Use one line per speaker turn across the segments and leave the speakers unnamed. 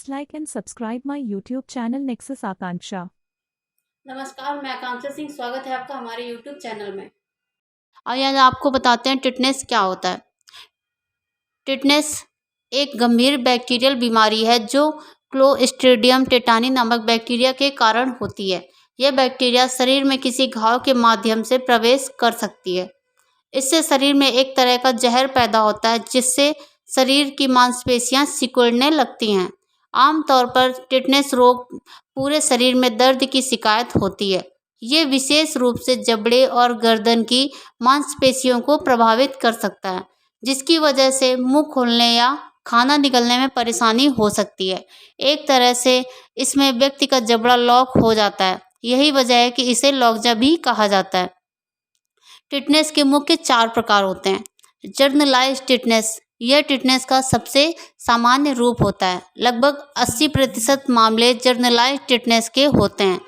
Please like and subscribe my YouTube channel Nexus Akanksha.
नमस्कार, मैं आकांक्षा सिंह। स्वागत है आपका हमारे YouTube चैनल में। आइए आज आपको बताते हैं टिटनेस क्या होता है। टिटनेस एक गंभीर बैक्टीरियल बीमारी है जो क्लोस्ट्रीडियम टेटानी नामक बैक्टीरिया के कारण होती है। यह बैक्टीरिया शरीर में किसी घाव के माध्यम से प्रवेश कर सकती है। इससे शरीर में एक तरह का जहर पैदा होता है जिससे शरीर की मांसपेशियां सिकुड़ने लगती हैं। आमतौर पर टिटनेस रोग पूरे शरीर में दर्द की शिकायत होती है। ये विशेष रूप से जबड़े और गर्दन की मांसपेशियों को प्रभावित कर सकता है, जिसकी वजह से मुंह खोलने या खाना निगलने में परेशानी हो सकती है। एक तरह से इसमें व्यक्ति का जबड़ा लॉक हो जाता है। यही वजह है कि इसे लॉकजा भी कहा जाता है। टिटनेस के मुख्य 4 प्रकार होते हैं। जर्नलाइज्ड टिटनेस, यह टिटनेस का सबसे सामान्य रूप होता है। लगभग 80% मामले जर्नलाइज्ड टिटनेस के होते हैं।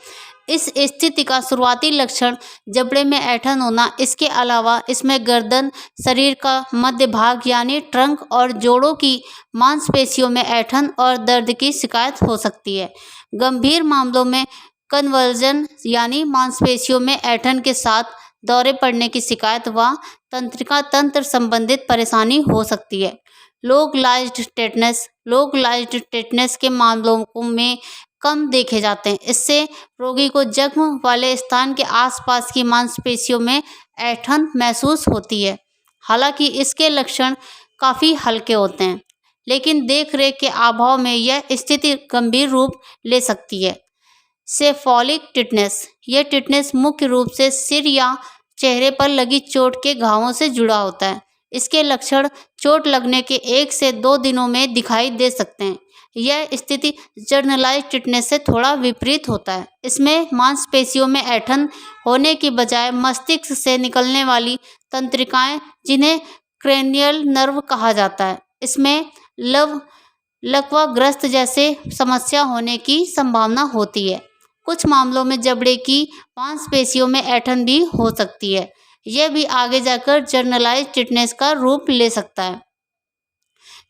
इस स्थिति का शुरुआती लक्षण जबड़े में ऐंठन होना, इसके अलावा इसमें गर्दन, शरीर का मध्य भाग यानी ट्रंक और जोड़ों की मांसपेशियों में ऐंठन और दर्द की शिकायत हो सकती है। गंभीर मामलों में कन्वर्जन यानी मांसपेशियों में ऐंठन के साथ दौरे पड़ने की शिकायत व तंत्रिका तंत्र संबंधित परेशानी हो सकती है। लोकलाइज्ड टेटनेस के मामलों में कम देखे जाते हैं। इससे रोगी को जख्म वाले स्थान के आसपास की मांसपेशियों में ऐंठन महसूस होती है। हालांकि इसके लक्षण काफ़ी हल्के होते हैं, लेकिन देखरेख के अभाव में यह स्थिति गंभीर रूप ले सकती है। सेफॉलिक टिटनेस, यह टिटनेस मुख्य रूप से सिर या चेहरे पर लगी चोट के घावों से जुड़ा होता है। इसके लक्षण चोट लगने के 1 से 2 दिनों में दिखाई दे सकते हैं। यह स्थिति जर्नलाइज्ड टिटनेस से थोड़ा विपरीत होता है। इसमें मांसपेशियों में ऐंठन होने की बजाय मस्तिष्क से निकलने वाली तंत्रिकाएं, जिन्हें क्रेनियल नर्व कहा जाता है, इसमें लकवाग्रस्त जैसे समस्या होने की संभावना होती है। कुछ मामलों में जबड़े की मांसपेशियों में ऐंठन भी हो सकती है। यह भी आगे जाकर जर्नलाइज्ड टिटनेस का रूप ले सकता है।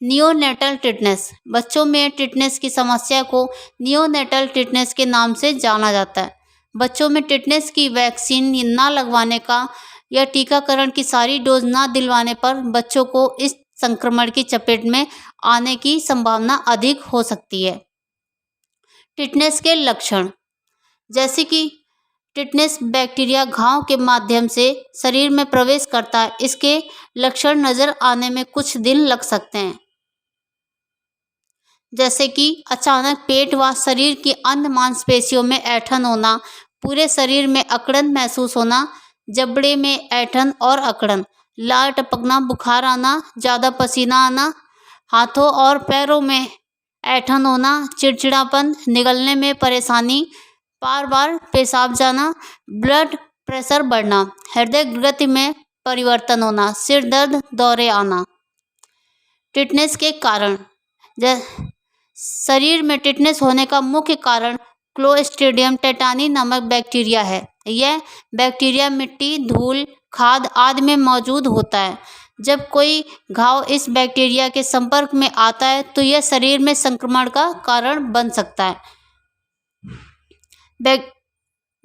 नियोनेटल टिटनेस, बच्चों में टिटनेस की समस्या को नियोनेटल टिटनेस के नाम से जाना जाता है। बच्चों में टिटनेस की वैक्सीन ना लगवाने का या टीकाकरण की सारी डोज ना दिलवाने पर बच्चों को इस संक्रमण की चपेट में आने की संभावना अधिक हो सकती है। टिटनेस के लक्षण, जैसे कि टिटनेस बैक्टीरिया घाव के माध्यम से शरीर में प्रवेश करता है। इसके लक्षण नजर आने में कुछ दिन लग सकते हैं, जैसे कि अचानक पेट व शरीर की अन्य मांसपेशियों में ऐंठन होना, पूरे शरीर में अकड़न महसूस होना, जबड़े में ऐंठन और अकड़न, लार टपकना, बुखार आना, ज़्यादा पसीना आना, हाथों और पैरों में ऐंठन होना, चिड़चिड़ापन, निगलने में परेशानी, बार बार पेशाब जाना, ब्लड प्रेशर बढ़ना, हृदय गति में परिवर्तन होना, सिर दर्द, दौरे आना। टिटनेस के कारण, शरीर में टिटनेस होने का मुख्य कारण क्लोस्ट्रीडियम टेटानी नामक बैक्टीरिया है। यह बैक्टीरिया मिट्टी, धूल, खाद आदि में मौजूद होता है। जब कोई घाव इस बैक्टीरिया के संपर्क में आता है तो यह शरीर में संक्रमण का कारण बन सकता है।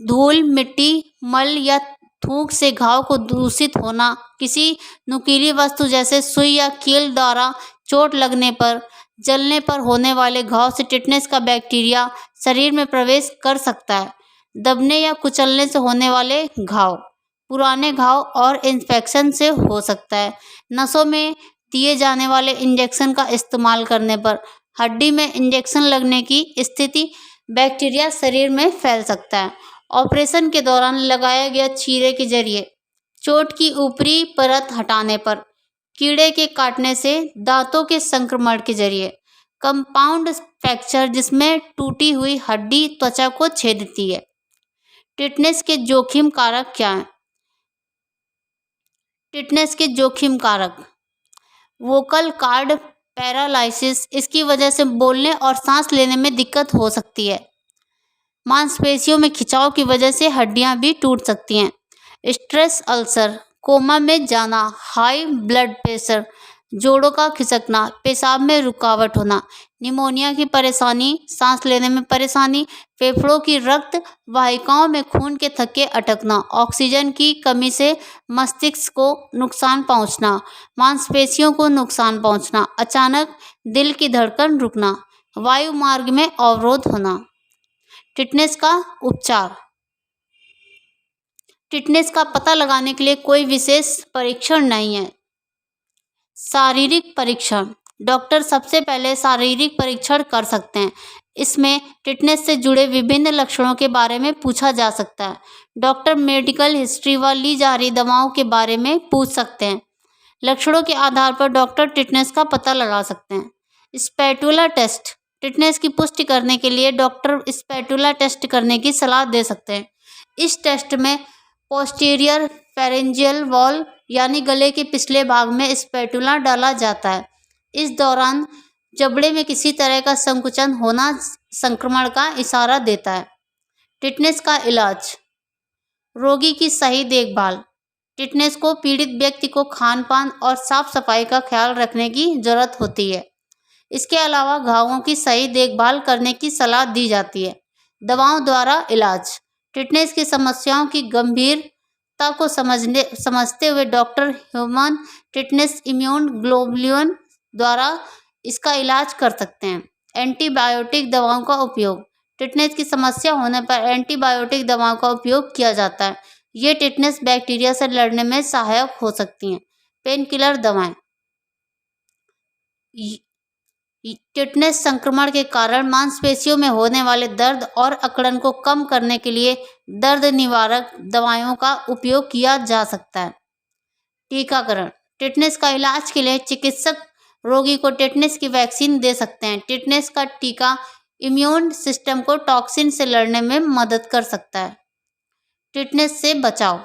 धूल, मिट्टी, मल या थूक से घाव को दूषित होना, किसी नुकीली वस्तु जैसे सुई या कील द्वारा चोट लगने पर, जलने पर होने वाले घाव से टिटनेस का बैक्टीरिया शरीर में प्रवेश कर सकता है। दबने या कुचलने से होने वाले घाव, पुराने घाव और इन्फेक्शन से हो सकता है। नसों में दिए जाने वाले इंजेक्शन का इस्तेमाल करने पर, हड्डी में इंजेक्शन लगने की स्थिति बैक्टीरिया शरीर में फैल सकता है। ऑपरेशन के दौरान लगाया गया चीरे के जरिए, चोट की ऊपरी परत हटाने पर, कीड़े के काटने से, दांतों के संक्रमण के जरिए, कंपाउंड फ्रैक्चर जिसमें टूटी हुई हड्डी त्वचा को छेदती है। टिटनेस के जोखिम कारक क्या हैं? टिटनेस के जोखिम कारक, वोकल कार्ड पैरालाइसिस, इसकी वजह से बोलने और सांस लेने में दिक्कत हो सकती है। मांसपेशियों में खिंचाव की वजह से हड्डियां भी टूट सकती हैं। स्ट्रेस अल्सर, कोमा में जाना, हाई ब्लड प्रेशर, जोड़ों का खिसकना, पेशाब में रुकावट होना, निमोनिया की परेशानी, सांस लेने में परेशानी, फेफड़ों की रक्त वाहिकाओं में खून के थक्के अटकना, ऑक्सीजन की कमी से मस्तिष्क को नुकसान पहुंचना, मांसपेशियों को नुकसान पहुंचना, अचानक दिल की धड़कन रुकना, वायु मार्ग में अवरोध होना। टिटनेस का उपचार। टिटनेस का पता लगाने के लिए कोई विशेष परीक्षण नहीं है। शारीरिक परीक्षण। डॉक्टर सबसे पहले शारीरिक परीक्षण कर सकते हैं। इसमें टिटनेस से जुड़े विभिन्न लक्षणों के बारे में पूछा जा सकता है। डॉक्टर मेडिकल हिस्ट्री व ली जा रही दवाओं के बारे में पूछ सकते हैं। लक्षणों के आधार पर डॉक्टर टिटनेस का पता लगा सकते हैं। Spatula test. टिटनेस की पुष्टि करने के लिए डॉक्टर स्पैटुला टेस्ट करने की सलाह दे सकते हैं। इस टेस्ट में पोस्टीरियर फेरेंजियल वॉल यानी गले के पिछले भाग में स्पैटुला डाला जाता है। इस दौरान जबड़े में किसी तरह का संकुचन होना संक्रमण का इशारा देता है। टिटनेस का इलाज। रोगी की सही देखभाल। टिटनेस को पीड़ित व्यक्ति को खान पान और साफ सफाई का ख्याल रखने की जरूरत होती है। इसके अलावा घावों की सही देखभाल करने की सलाह दी जाती है। दवाओं द्वारा इलाज। टिटनेस की समस्याओं की गंभीरता को समझते हुए doctor human tetanus immune globulin द्वारा इसका इलाज कर सकते हैं। एंटीबायोटिक दवाओं का उपयोग। टिटनेस की समस्या होने पर एंटीबायोटिक दवाओं का उपयोग किया जाता है। ये टिटनेस बैक्टीरिया से लड़ने में सहायक हो सकती हैं। पेन किलर दवाएं। टिटनेस संक्रमण के कारण मांसपेशियों में होने वाले दर्द और अकड़न को कम करने के लिए दर्द निवारक दवाओं का उपयोग किया जा सकता है। टीकाकरण। टिटनेस का इलाज के लिए चिकित्सक रोगी को टिटनेस की वैक्सीन दे सकते हैं। टिटनेस का टीका इम्यून सिस्टम को टॉक्सिन से लड़ने में मदद कर सकता है। टिटनेस से बचाव।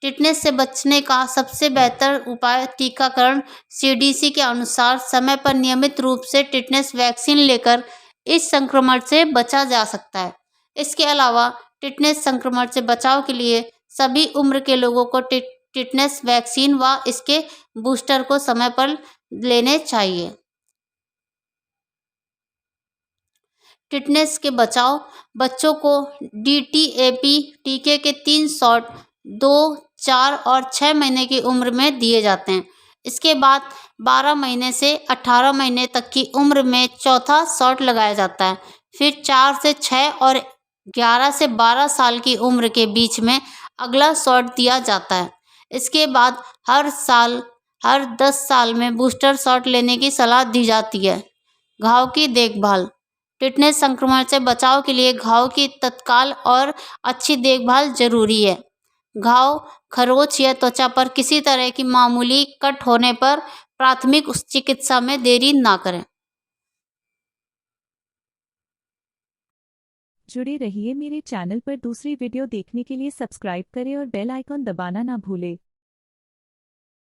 टिटनेस से बचने का सबसे बेहतर उपाय टीकाकरण। सीडीसी के अनुसार समय पर नियमित रूप से टिटनेस वैक्सीन लेकर इस संक्रमण से बचा जा सकता है। इसके अलावा टिटनेस संक्रमण से बचाव के लिए सभी उम्र के लोगों को टिटनेस वैक्सीन व इसके बूस्टर को समय पर लेने चाहिए। टिटनेस के बचाव। बच्चों को डीटीएपी टीके के 3 शॉट 2, 4 और 6 महीने की उम्र में दिए जाते हैं। इसके बाद 12 महीने से 18 महीने तक की उम्र में चौथा शॉट लगाया जाता है। फिर 4 से 6 और 11 से 12 साल की उम्र के बीच में अगला शॉट दिया जाता है। इसके बाद हर 10 साल में बूस्टर शॉट लेने की सलाह दी जाती है। घाव की देखभाल। टिटनेस संक्रमण से बचाव के लिए घाव की तत्काल और अच्छी देखभाल जरूरी है। घाव, खरोंच या त्वचा पर किसी तरह की मामूली कट होने पर प्राथमिक चिकित्सा में देरी ना करें।
जुड़े रहिए मेरे चैनल पर। दूसरी वीडियो देखने के लिए सब्सक्राइब करें और बेल आइकॉन दबाना ना भूलें।